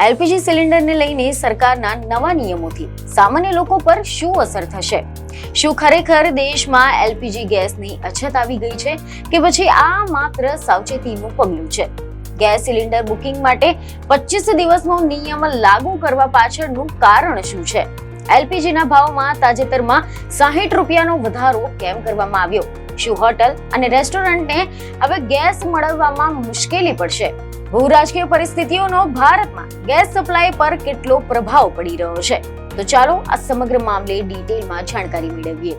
LPG સિલિન્ડરને લઈને સરકારના નવા નિયમોથી સામાન્ય લોકો પર શું અસર થશે? શું ખરેખર દેશમાં એલપીજી ગેસની અછત આવી ગઈ છે કે પછી આ માત્ર સાવચેતીનું પગલું છે? ગેસ સિલિન્ડર બુકિંગ માટે 25 દિવસનો નિયમ લાગુ કરવા પાછળનું કારણ શું છે? એલપીજીના ભાવમાં તાજેતરમાં 60 રૂપિયાનો વધારો કેમ કરવામાં આવ્યો? શું હોટલ અને રેસ્ટોરન્ટને હવે ગેસ મળવામાં મુશ્કેલી પડશે? ભૂરાજકીય પરિસ્થિતિઓનો ભારતમાં ગેસ સપ્લાય પર કેટલો પ્રભાવ પડી રહ્યો છે? તો ચાલો આ સમગ્ર મામલે ડિટેલમાં જાણકારી મેળવીએ.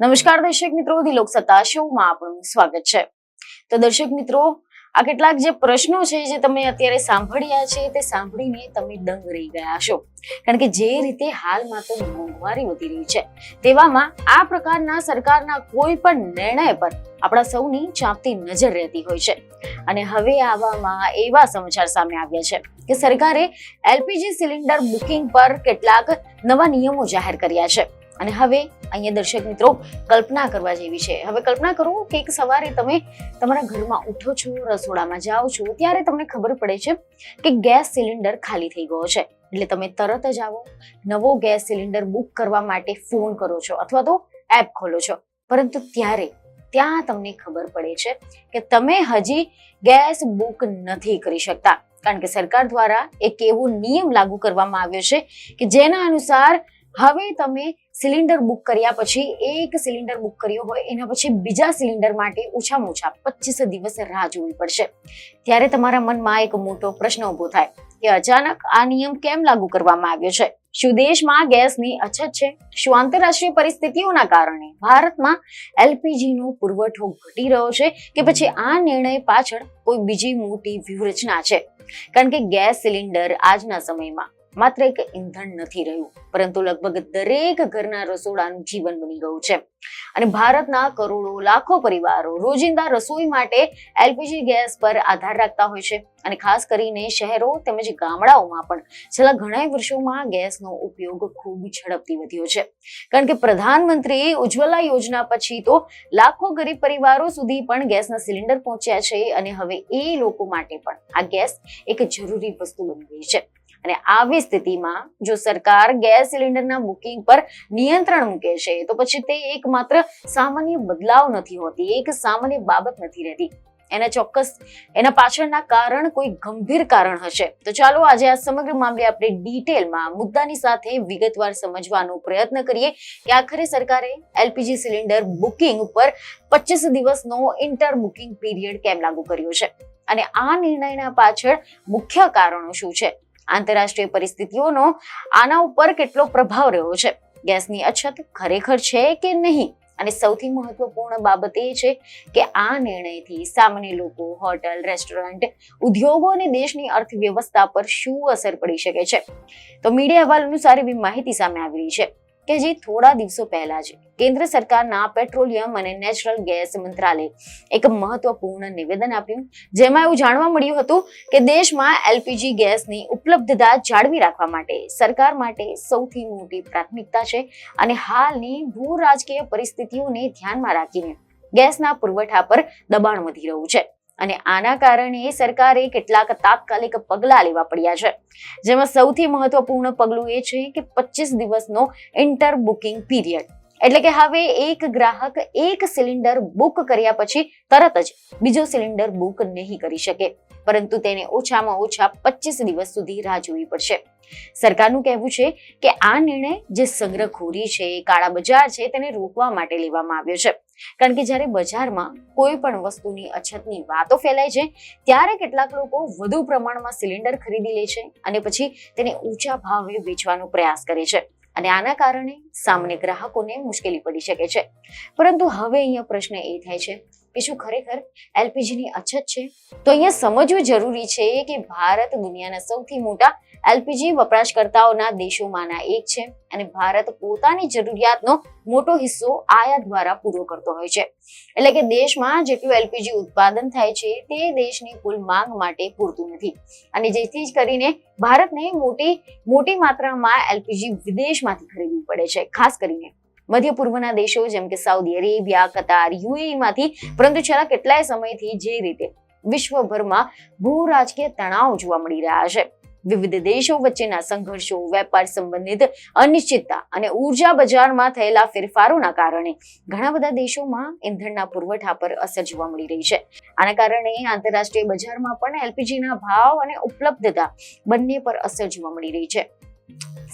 નમસ્કાર દર્શક મિત્રો, ધી લોકસત્તા શોમાં આપનું સ્વાગત છે. તો દર્શક મિત્રો, આ કેટલાક જે પ્રશ્નો છે જે તમે અત્યારે સાંભળ્યા છે તે સાંભળીને તમે દંગ રહી ગયા છો, કારણ કે જે રીતે હાલમાં તો મોંઘવારી વધી રહી છે, તેવામાં આ પ્રકારના સરકારના કોઈ પણ નિર્ણય પર આપણા સૌની ચાંપતી નજર રહેતી હોય છે. અને હવે આવામાં એવા સમાચાર સામે આવ્યા છે કે સરકારે એલપીજી સિલિન્ડર બુકિંગ પર કેટલાક નવા નિયમો જાહેર કર્યા છે. અને હવે અહીંયા દર્શક મિત્રો કલ્પના કરવા જેવી છે. હવે કલ્પના કરો કે એક સવારે તમે તમારા ઘરમાં ઉઠો છો, રસોડામાં જાઓ છો, ત્યારે તમને ખબર પડે છે કે ગેસ સિલિન્ડર ખાલી થઈ ગયો છે. એટલે તમે તરત જ આવો, નવો ગેસ સિલિન્ડર બુક કરવા માટે ફોન કરો છો અથવા તો એપ ખોલો છો. પરંતુ ત્યાં તમને ખબર પડે છે કે તમે હજી ગેસ બુક નથી કરી શકતા, કારણ કે સરકાર દ્વારા એક એવો નિયમ લાગુ કરવામાં આવ્યો છે કે જેના અનુસાર હવે તમે સિલિન્ડર બુક કર્યા પછી, એક સિલિન્ડર બુક કર્યો હોય એના પછી બીજા સિલિન્ડર માટે ઓછામાં ઓછા 25 દિવસ રાહ જોવી પડશે. ત્યારે તમારા મનમાં એક મોટો પ્રશ્ન ઉભો થાય કે અચાનક આ નિયમ કેમ લાગુ કરવામાં આવ્યો છે? શું દેશમાં ગેસની અછત છે? શું આંતરરાષ્ટ્રીય પરિસ્થિતિઓના કારણે ભારતમાં એલપીજીનો પુરવઠો ઘટી રહ્યો છે કે પછી આ નિર્ણય પાછળ કોઈ બીજી મોટી વ્યૂહરચના છે? કારણ કે ગેસ સિલિન્ડર આજના સમયમાં માત્ર એક ઈંધણ નથી રહ્યું, પરંતુ લગભગ દરેક ઘરના રસોડાનું જીવન બની ગયું છે. અને ભારતના કરોડો લાખો પરિવારો રોજિંદા રસોઈ માટે એલપીજી ગેસ પર આધાર રાખતા હોય છે. અને ખાસ કરીને શહેરો તેમજ ગામડાઓમાં પણ છેલ્લા ઘણા વર્ષોમાં ગેસનો ઉપયોગ ખૂબ ઝડપથી વધ્યો છે. કારણ કે પ્રધાનમંત્રી ઉજ્જવલા યોજના પછી તો લાખો ગરીબ પરિવારો સુધી પણ ગેસના સિલિન્ડર પહોંચ્યા છે. અને હવે એ લોકો માટે પણ આ ગેસ એક જરૂરી વસ્તુ બની ગઈ છે. અને આવી સ્થિતિમાં જો સરકાર ગેસ સિલિન્ડરના બુકિંગ પર નિયંત્રણ મૂકે છે, તો પછી તે એક માત્ર સામાન્ય બદલાવ નથી હોતી, એક સામાન્ય બાબત નથી રહેતી. એના પાછળના કારણ કોઈ ગંભીર કારણ હશે. તો ચાલો આજે આ સમગ્ર મામલે આપણે ડિટેલમાં મુદ્દાની સાથે વિગતવાર સમજવાનો પ્રયત્ન કરીએ કે આખરે સરકારે એલપીજી સિલિન્ડર બુકિંગ ઉપર 25 દિવસનો ઇન્ટર બુકિંગ પીરિયડ કેમ લાગુ કર્યો છે અને આ નિર્ણયના પાછળ મુખ્ય કારણો શું છે? આંતરરાષ્ટ્રીય પરિસ્થિતિઓનો આના ઉપર કેટલો પ્રભાવ રહ્યો છે? ગેસની અછત ખરેખર છે કે નહીં? અને સૌથી મહત્વપૂર્ણ બાબત એ છે કે આ નિર્ણયથી સામાન્ય લોકો, હોટલ, રેસ્ટોરન્ટ, ઉદ્યોગો અને દેશની અર્થવ્યવસ્થા પર શું અસર પડી શકે છે? તો મીડિયા અહેવાલ અનુસાર એવી માહિતી સામે આવી રહી છે કે જે થોડા દિવસો પહેલા જ કેન્દ્ર સરકારના પેટ્રોલિયમ અને નેચરલ ગેસ મંત્રાલયે એક મહત્વપૂર્ણ નિવેદન આપ્યું, જેમાં એવું જાણવા મળ્યું હતું કે દેશમાં એલપીજી ગેસની ઉપલબ્ધતા જાળવી રાખવા માટે સરકાર માટે સૌથી મોટી પ્રાથમિકતા છે. અને હાલની ભૂ રાજકીય પરિસ્થિતિઓને ધ્યાનમાં રાખીને ગેસના પુરવઠા પર દબાણ વધી રહ્યું છે. અને આના કારણે સરકારે કેટલાક તાત્કાલિક પગલાં લેવા પડ્યા છે, જેમાં સૌથી મહત્વપૂર્ણ પગલું એ છે કે 25 દિવસનો ઇન્ટર બુકિંગ પીરિયડ. એટલે કે હવે એક ગ્રાહક એક સિલિન્ડર બુક કર્યા પછી તરત જ બીજો સિલિન્ડર બુક નહીં કરી શકે, પરંતુ તેને ઓછામાં ઓછા 25 દિવસ સુધી રાહ જોવી પડશે. સરકારનું કહેવું છે કે આ નિર્ણય જે સંગ્રહખોરી છે, કાળા બજાર છે, તેને રોકવા માટે લેવામાં આવ્યો છે. કારણ કે જ્યારે બજારમાં કોઈ પણ વસ્તુની અછતની વાતો ફેલાય છે, ત્યારે કેટલાક લોકો વધુ પ્રમાણમાં સિલિન્ડર ખરીદી લે છે અને પછી તેને ઊંચા ભાવે વેચવાનો પ્રયાસ કરે છે. અને આના કારણે સામાન્ય ગ્રાહકોને મુશ્કેલી પડી શકે છે. પરંતુ હવે અહીંયા પ્રશ્ન એ થાય છે કે શું ખરેખર એલપીજીની અછત છે? તો અહીંયા સમજવું જરૂરી છે કે ભારત દુનિયાના સૌથી મોટા એલપીજી વપરાશકર્તાઓના દેશોમાંના એક છે. અને ભારત પોતાની જરૂરિયાતનો મોટો હિસ્સો આયાત દ્વારા પૂરો કરતો હોય છે. એટલે કે દેશમાં જેટલું એલપીજી ઉત્પાદન થાય છે તે દેશની કુલ માંગ માટે પૂરતું નથી. અને જેથી જ કરીને ભારતને મોટી માત્રામાં એલપીજી વિદેશમાંથી ખરીદવું પડે છે, ખાસ કરીને મધ્ય પૂર્વના દેશો જેમ કે સાઉદી અરેબિયા, કતાર, યુએઈ માંથી. પરંતુ છેલ્લા કેટલાય સમયથી જે રીતે વિશ્વભરમાં ભૂ રાજકીય તણાવ જોવા મળી રહ્યા છે. વિવિધ દેશો વચ્ચેના સંઘર્ષો, વેપાર સંબંધિત અનિશ્ચિતતા અને ઉર્જા બજારમાં થયેલા ફેરફારોના કારણે ઘણા બધા દેશોમાં ઇંધણના પુરવઠા પર અસર જોવા મળી રહી છે. આના કારણે આંતરરાષ્ટ્રીય બજારમાં પણ એલપીજીના ભાવ અને ઉપલબ્ધતા બંને પર અસર જોવા મળી રહી છે.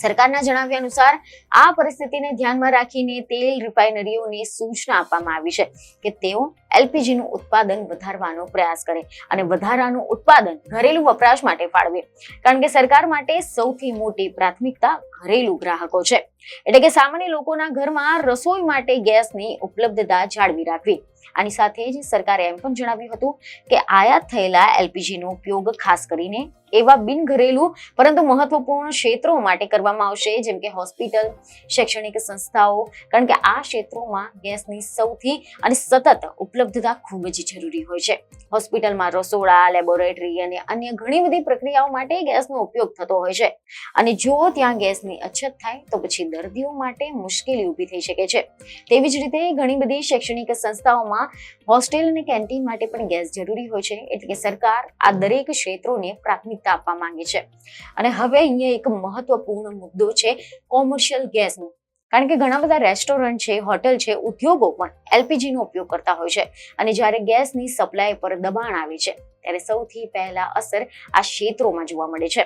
સરકારના જણાવ્યા અનુસાર આ પરિસ્થિતિને ધ્યાનમાં રાખીને તેલ રિફાઇનરીઓને સૂચના આપવામાં આવી છે કે તેઓ એલપીજીનું ઉત્પાદન વધારવાનો પ્રયાસ કરે અને વધારાનું ઉત્પાદન ઘરેલું વપરાશ માટે ફાળવે, કારણ કે સરકાર માટે સૌથી મોટી પ્રાથમિકતા ઘરેલું ગ્રાહકો છે. એટલે કે સામાન્ય લોકોના ઘરમાં રસોઈ માટે ગેસની ઉપલબ્ધતા જાળવી રાખવી. આની સાથે જ સરકારે એમ પણ જણાવ્યું હતું કે આયાત થયેલા એલપીજીનો ઉપયોગ ખાસ કરીને એવા બિનઘરેલું પરંતુ મહત્વપૂર્ણ ક્ષેત્રો માટે કરવામાં આવશે, જેમ કે હોસ્પિટલ, શૈક્ષણિક સંસ્થાઓ, કારણ કે આ ક્ષેત્રોમાં ગેસની સૌથી અને સતત ઉપલબ્ધતા ખૂબ જ જરૂરી હોય છે. હોસ્પિટલમાં રસોડા, લેબોરેટરી અને અન્ય ઘણી બધી પ્રક્રિયાઓ માટે ગેસનો ઉપયોગ થતો હોય છે અને જો ત્યાં ગેસની અછત થાય તો પછી દર્દીઓ માટે મુશ્કેલી ઊભી થઈ શકે છે. તેવી જ રીતે ઘણી બધી શૈક્ષણિક સંસ્થાઓમાં હોસ્ટેલ અને કેન્ટીન માટે પણ ગેસ જરૂરી હોય છે. એટલે કે સરકાર આ દરેક ક્ષેત્રોને પ્રાથમિકતા આપવા માંગે છે. અને હવે અહીંયા એક મહત્વપૂર્ણ મુદ્દો છે કોમર્શિયલ ગેસનો, કારણ કે ઘણા બધા રેસ્ટોરન્ટ છે, હોટેલ છે, ઉદ્યોગો પણ એલપીજી નો ઉપયોગ કરતા હોય છે અને જ્યારે ગેસની સપ્લાય પર દબાણ આવે છે ત્યારે સૌથી પહેલા અસર આ ક્ષેત્રોમાં જોવા મળે છે.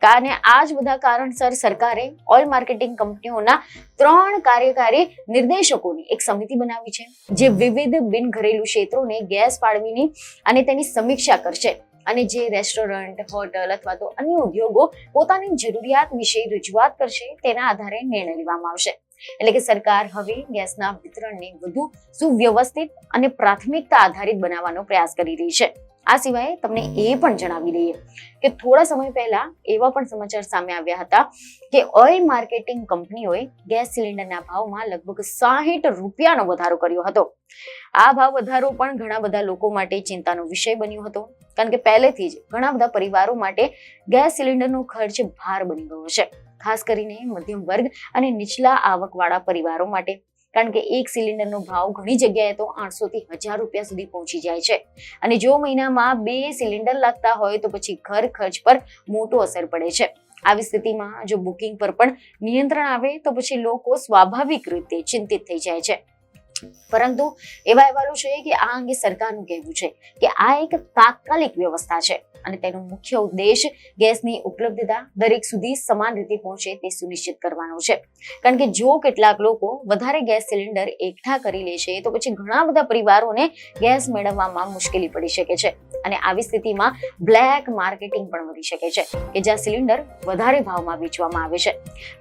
કારણ આ જ બધા કારણસર સરકારે ઓઇલ માર્કેટિંગ કંપનીઓના 3 કાર્યકારી નિર્દેશકોની એક સમિતિ બનાવી છે, જે વિવિધ બિનઘરેલું ક્ષેત્રોને ગેસ ફાળવીની અને તેની સમીક્ષા કરશે અને જે રેસ્ટોરન્ટ, હોટલ અથવા તો અન્ય ઉદ્યોગો પોતાની જરૂરિયાત વિશે રજૂઆત કરશે તેના આધારે નિર્ણય લેવામાં આવશે. એટલે કે સરકાર હવે ગેસના વિતરણને વધુ સુવ્યવસ્થિત અને પ્રાથમિકતા આધારિત બનાવવાનો પ્રયાસ કરી રહી છે. આ સિવાય તમને એ પણ જણાવી દઈએ કે થોડા સમય પહેલા એવા પણ સમાચાર સામે આવ્યા હતા કે ઓઇલ માર્કેટિંગ કંપનીઓએ ગેસ સિલિન્ડરના ભાવમાં લગભગ 60 રૂપિયાનો વધારો કર્યો હતો. આ ભાવ વધારો પણ ઘણા બધા લોકો માટે ચિંતાનો વિષય બન્યો હતો, કારણ કે પહેલેથી જ ઘણા બધા પરિવારો માટે ગેસ સિલિન્ડરનો ખર્ચ ભાર બની ગયો છે, ખાસ કરીને મધ્યમ વર્ગ અને નીચલા આવકવાળા પરિવારો માટે. કારણ કે એક સિલિન્ડરનો ભાવ ઘણી જગ્યાએ તો 800 થી 1000 રૂપિયા સુધી પહોંચી જાય છે અને જો મહિનામાં 2 સિલિન્ડર લાગતા હોય તો પછી ઘર ખર્ચ પર મોટો અસર પડે છે. આવી સ્થિતિમાં જો બુકિંગ પર પણ નિયંત્રણ આવે તો પછી લોકો સ્વાભાવિક રીતે ચિંતિત થઈ જાય છે. પરંતુ એવા અહેવાલો છે કે આ અંગે સરકારનું કહેવું છે કે આ એક તાત્કાલિક વ્યવસ્થા છે અને તેનો મુખ્ય ઉદ્દેશ ગેસની ઉપલબ્ધતા દરેક સુધી સમાન રીતે પહોંચે તે સુનિશ્ચિત કરવાનો છે. કારણ કે જો કેટલાક લોકો વધારે ગેસ સિલિન્ડર એકઠા કરી લે છે તો પછી ઘણા બધા પરિવારોને ગેસ મેળવવામાં મુશ્કેલી પડી શકે છે અને આવી સ્થિતિમાં બ્લેક માર્કેટિંગ પણ વધી શકે છે કે જ્યાં સિલિન્ડર વધારે ભાવમાં વેચવામાં આવે છે.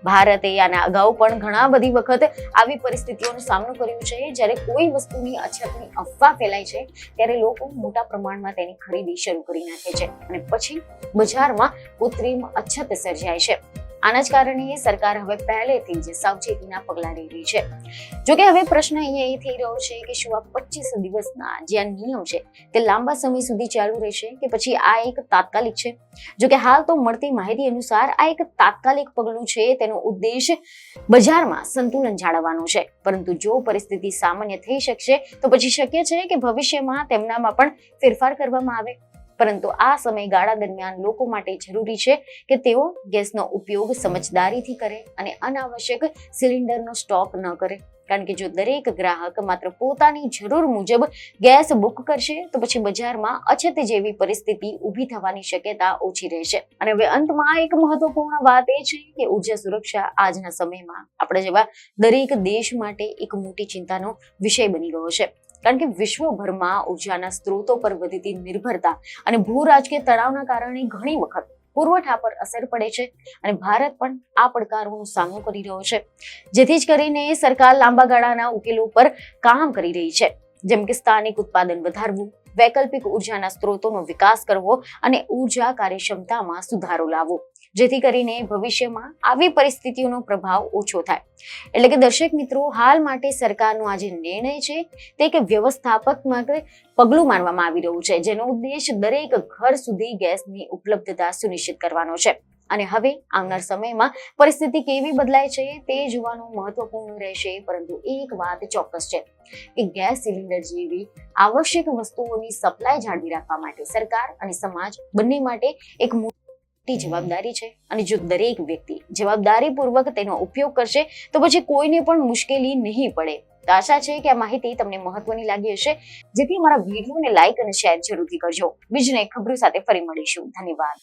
ભારતે આના અગાઉ પણ ઘણા બધી વખત આવી પરિસ્થિતિઓનો સામનો કર્યો છે. જ્યારે કોઈ વસ્તુની અછતની અફવા ફેલાય છે ત્યારે લોકો મોટા પ્રમાણમાં તેની ખરીદી શરૂ કરી નાખે છે અને પછી બજારમાં કૃત્રિમ અછત સર્જાય છે. આના જ કારણે સરકાર હવે પહેલેથી જ સાવચેતીના પગલાં લઈ રહી છે. જોકે હવે પ્રશ્ન અહીંયા એ થઈ રહ્યો છે કે શું આ 25 દિવસના જે આ નિયમ છે તે લાંબા સમય સુધી ચાલુ રહેશે કે પછી આ એક તાત્કાલિક છે? જોકે હાલ તો મળતી માહિતી અનુસાર આ એક તાત્કાલિક પગલું છે. તેનો ઉદ્દેશ બજારમાં સંતુલન જાળવવાનો છે, પરંતુ જો પરિસ્થિતિ સામાન્ય થઈ શકશે તો પછી શક્ય છે કે ભવિષ્યમાં તેમનામાં પણ ફેરફાર કરવામાં આવે. પરંતુ આ સમયગાળા દરમિયાન લોકો માટે જરૂરી છે કે તેઓ ગેસનો ઉપયોગ સમજદારીથી કરે અને અનાવશ્યક સિલિન્ડરનો સ્ટોક ન કરે. કારણ કે જો દરેક ગ્રાહક માત્ર પોતાની જરૂર મુજબ ગેસ બુક કરશે તો પછી બજારમાં અછત જેવી પરિસ્થિતિ ઊભી થવાની શક્યતા ઓછી રહેશે. અને હવે અંતમાં એક મહત્વપૂર્ણ વાત એ છે કે ઉર્જા સુરક્ષા આજના સમયમાં આપણા જેવા દરેક દેશ માટે એક મોટી ચિંતાનો વિષય બની ગયો છે. કારણ કે વિશ્વભરમાં ઉર્જાના સ્ત્રોતો પર વધતી નિર્ભરતા અને ભૂ રાજકીય તણાવના કારણે ઘણી વખત પુરવઠા પર અસર પડે છે અને ભારત પણ આ પડકારોનો સામનો કરી રહ્યો છે. જેથી જ કરીને સરકાર લાંબા ગાળાના ઉકેલો પર કામ કરી રહી છે, જેમ કે સ્થાનિક ઉત્પાદન વધારવું, વૈકલ્પિક ઉર્જાના સ્ત્રોતોનો વિકાસ કરવો અને ઉર્જા કાર્યક્ષમતામાં સુધારો લાવવો, જેથી કરીને ભવિષ્યમાં આવી પરિસ્થિતિઓનો પ્રભાવ ઓછો થાય. એટલે કે દર્શક મિત્રો, હાલ માટે સરકારનો આ જે નિર્ણય છે તે એક વ્યવસ્થાપક પગલું માનવામાં આવી રહ્યું છે, જેનો ઉદ્દેશ દરેક ઘર સુધી ગેસની ઉપલબ્ધતા સુનિશ્ચિત કરવાનો છે. અને હવે આવનાર સમયમાં પરિસ્થિતિ કેવી બદલાય છે તે જોવાનું મહત્વપૂર્ણ રહેશે. પરંતુ એક વાત ચોક્કસ છે કે ગેસ સિલિન્ડર જેવી આવશ્યક વસ્તુઓની સપ્લાય જાળવી રાખવા માટે સરકાર અને સમાજ બંને માટે એક મોટી જવાબદારી છે. અને જો દરેક વ્યક્તિ જવાબદારીપૂર્વક તેનો ઉપયોગ કરશે તો પછી કોઈને પણ મુશ્કેલી નહીં પડે. તો આશા છે કે આ માહિતી તમને મહત્વની લાગી હશે, જેથી અમારા વિડીયોને લાઈક અને શેર જરૂરથી કરજો. બીજી એક ખબરો સાથે ફરી મળીશું. ધન્યવાદ.